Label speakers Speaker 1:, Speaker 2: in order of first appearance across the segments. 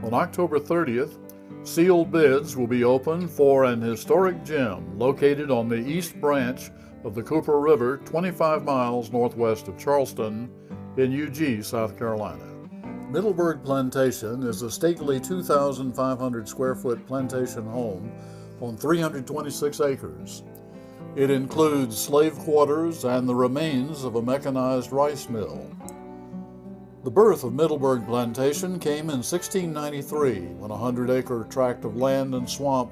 Speaker 1: On October 30th, sealed bids will be opened for an historic gem located on the east branch of the Cooper River, 25 miles northwest of Charleston in Eugene, South Carolina. Middleburg Plantation is a stately 2,500 square foot plantation home on 326 acres. It includes slave quarters and the remains of a mechanized rice mill. The birth of Middleburg Plantation came in 1693 when a 100-acre tract of land and swamp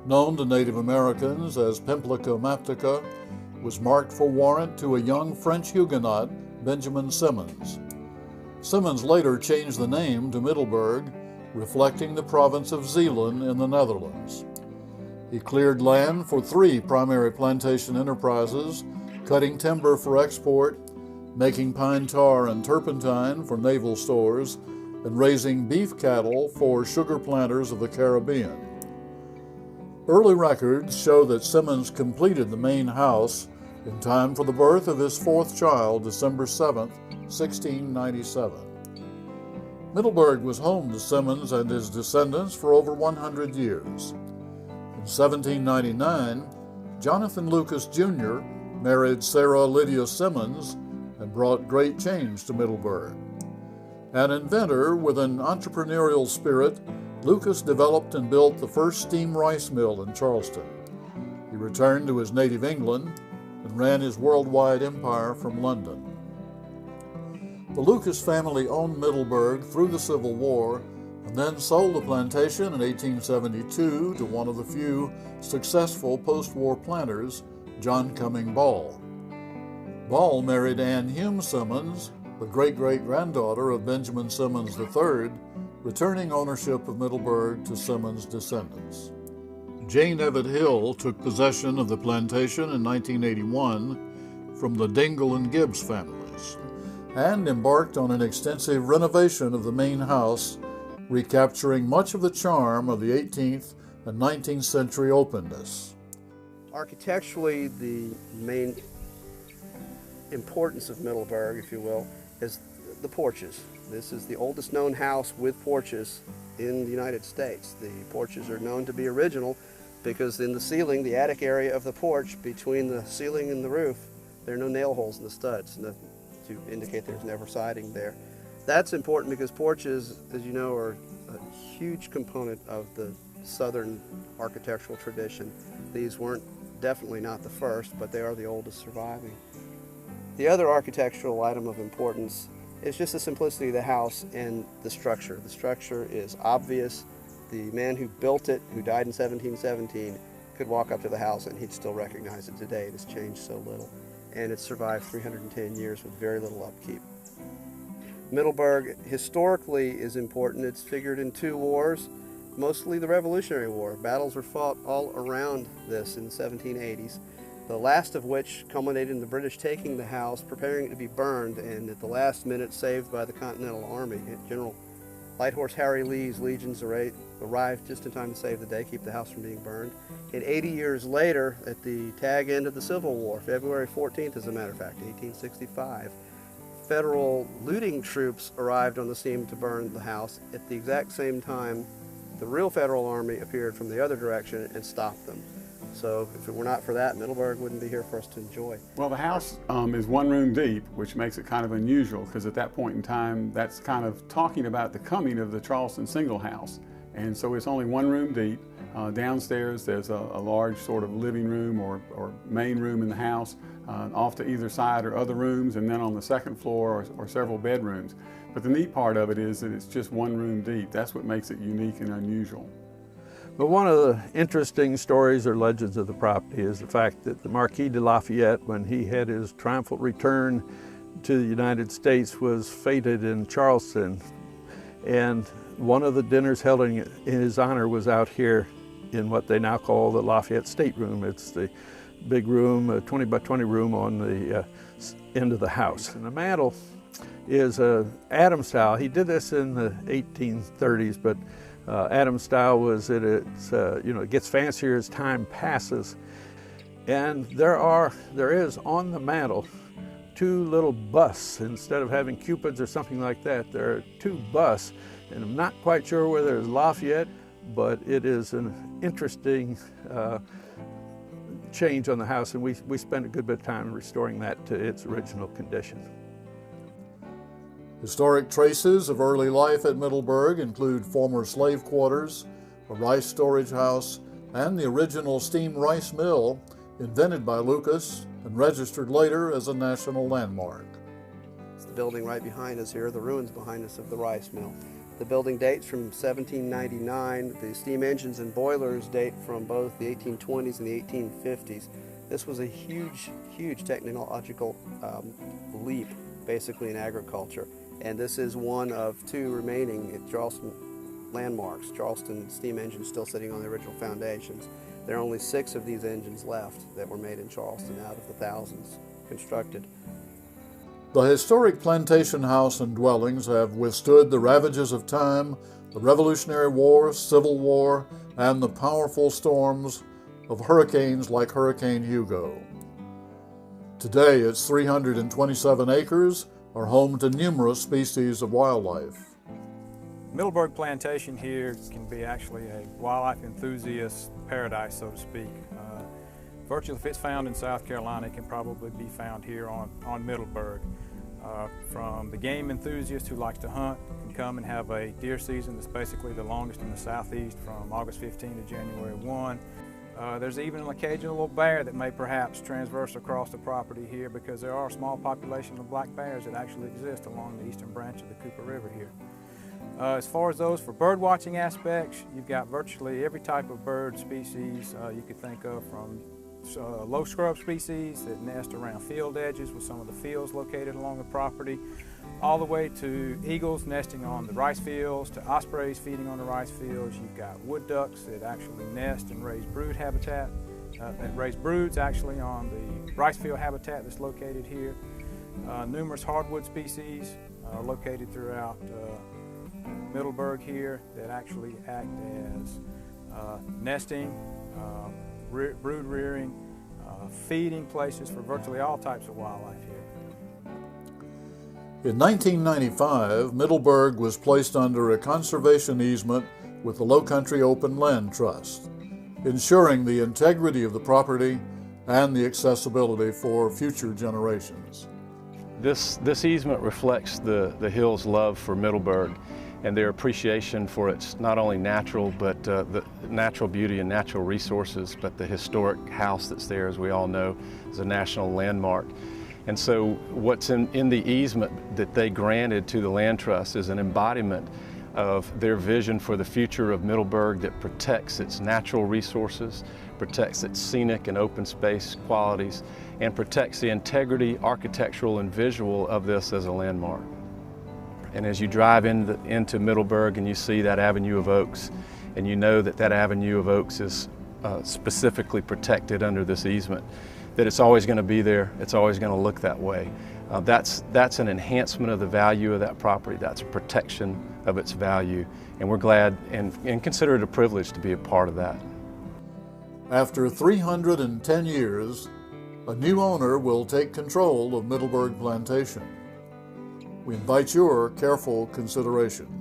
Speaker 1: known to Native Americans as Pimplica Maptica was marked for warrant to a young French Huguenot, Benjamin Simmons. Simmons later changed the name to Middleburg, reflecting the province of Zeeland in the Netherlands. He cleared land for 3 primary plantation enterprises, cutting timber for export, making pine tar and turpentine for naval stores, and raising beef cattle for sugar planters of the Caribbean. Early records show that Simmons completed the main house in time for the birth of his 4th child, December 7, 1697. Middleburg was home to Simmons and his descendants for over 100 years. In 1799, Jonathan Lucas Jr. married Sarah Lydia Simmons and brought great change to Middleburg. An inventor with an entrepreneurial spirit, Lucas developed and built the first steam rice mill in Charleston. He returned to his native England and ran his worldwide empire from London. The Lucas family owned Middleburg through the Civil War and then sold the plantation in 1872 to one of the few successful post-war planters, John Cumming Ball. Ball married Ann Hume Simmons, the great-great-granddaughter of Benjamin Simmons III, returning ownership of Middleburg to Simmons' descendants. Jane Evatt Hill took possession of the plantation in 1981 from the Dingle and Gibbs families and embarked on an extensive renovation of the main house, recapturing much of the charm of the 18th and 19th century openness.
Speaker 2: Architecturally, the main importance of Middleburg, if you will, is the porches. This is the oldest known house with porches in the United States. The porches are known to be original because in the ceiling, the attic area of the porch, between the ceiling and the roof, there are no nail holes in the studs to indicate there's never siding there. That's important because porches, as you know, are a huge component of the Southern architectural tradition. These weren't definitely not the first, but they are the oldest surviving. The other architectural item of importance is just the simplicity of the house and the structure. The structure is obvious. The man who built it, who died in 1717, could walk up to the house and he'd still recognize it today. It has changed so little. And it's survived 310 years with very little upkeep. Middleburg historically is important. It's figured in 2 wars, mostly the Revolutionary War. Battles were fought all around this in the 1780s. The last of which culminated in the British taking the house, preparing it to be burned, and at the last minute saved by the Continental Army. General Light Horse Harry Lee's legions arrived just in time to save the day, keep the house from being burned. And 80 years later, at the tag end of the Civil War, February 14th, as a matter of fact, 1865, federal looting troops arrived on the scene to burn the house. At the exact same time, the real federal army appeared from the other direction and stopped them. So if it were not for that, Middleburg wouldn't be here for us to enjoy.
Speaker 3: Well, the house is 1 room deep, which makes it kind of unusual because at that point in time, that's kind of talking about the coming of the Charleston single house. And so it's only 1 room deep. Downstairs, there's a large sort of living room or main room in the house, off to either side are other rooms, and then on the 2nd floor are several bedrooms. But the neat part of it is that it's just 1 room deep. That's what makes it unique and unusual.
Speaker 4: But one of the interesting stories or legends of the property is the fact that the Marquis de Lafayette, when he had his triumphal return to the United States, was feted in Charleston. And one of the dinners held in his honor was out here in what they now call the Lafayette Stateroom. It's the big room, a 20 by 20 room on the end of the house. And the mantel is Adam style. He did this in the 1830s, but Adam style was it gets fancier as time passes. And there is on the mantel 2 little busts. Instead of having cupids or something like that, there are 2 busts And I'm not quite sure whether it's Lafayette, but it is an interesting change on the house, and we spent a good bit of time restoring that to its original condition.
Speaker 1: Historic traces of early life at Middleburg include former slave quarters, a rice storage house, and the original steam rice mill invented by Lucas and registered later as a national landmark.
Speaker 2: It's the building right behind us here, the ruins behind us of the rice mill. The building dates from 1799. The steam engines and boilers date from both the 1820s and the 1850s. This was a huge, huge technological leap, basically, in agriculture. And this is one of two remaining Charleston landmarks. Charleston steam engines still sitting on the original foundations. There are only 6 of these engines left that were made in Charleston out of the thousands constructed.
Speaker 1: The historic plantation house and dwellings have withstood the ravages of time, the Revolutionary War, Civil War, and the powerful storms of hurricanes like Hurricane Hugo. Today, its 327 acres are home to numerous species of wildlife.
Speaker 5: Middleburg Plantation here can be actually a wildlife enthusiast paradise, so to speak. Virtually, if it's found in South Carolina, it can probably be found here on Middleburg. From the game enthusiast who likes to hunt, can come and have a deer season that's basically the longest in the southeast, from August 15 to January 1. There's even an occasional little bear that may perhaps transverse across the property here, because there are a small population of black bears that actually exist along the eastern branch of the Cooper River here. As far as those for bird watching aspects, you've got virtually every type of bird species you could think of, from low scrub species that nest around field edges with some of the fields located along the property, all the way to eagles nesting on the rice fields, to ospreys feeding on the rice fields. You've got wood ducks that actually nest and raise brood habitat, that raise broods actually on the rice field habitat that's located here. Numerous hardwood species located throughout Middleburg here that actually act as nesting, brood rearing, feeding places for virtually all types of wildlife here.
Speaker 1: In 1995, Middleburg was placed under a conservation easement with the Low Country Open Land Trust, ensuring the integrity of the property and the accessibility for future generations.
Speaker 6: This easement reflects the Hill's love for Middleburg and their appreciation for its not only natural, but the natural beauty and natural resources, but the historic house that's there, as we all know, is a national landmark. And so what's in the easement that they granted to the land trust is an embodiment of their vision for the future of Middleburg that protects its natural resources, protects its scenic and open space qualities, and protects the integrity, architectural and visual of this as a landmark. And as you drive into Middleburg and you see that avenue of oaks, and you know that that avenue of oaks is specifically protected under this easement, that it's always going to be there, it's always going to look that way. That's an enhancement of the value of that property. That's a protection of its value. And we're glad and consider it a privilege to be a part of that.
Speaker 1: After 310 years, a new owner will take control of Middleburg Plantation. We invite your careful consideration.